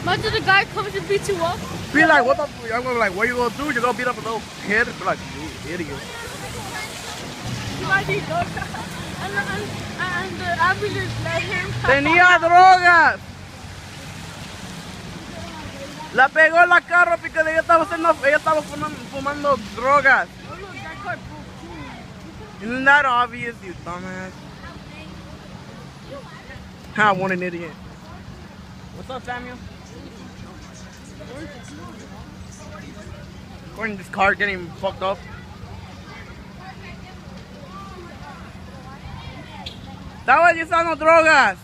Imagine the guy comes and beats you up. Be like, what the? I'm gonna be like, what you gonna do? You're gonna beat up a little kid? Be like, you idiot. Imagine those. And the ambulance let him. Tenía drogas. La pegó en la carro porque ella estaba fumando drogas. Oh look, that car broke too. Isn't that obvious, you dumbass? Ha, what an idiot. What's up, Samuel? According to this car getting fucked up. Estaba usando drogas.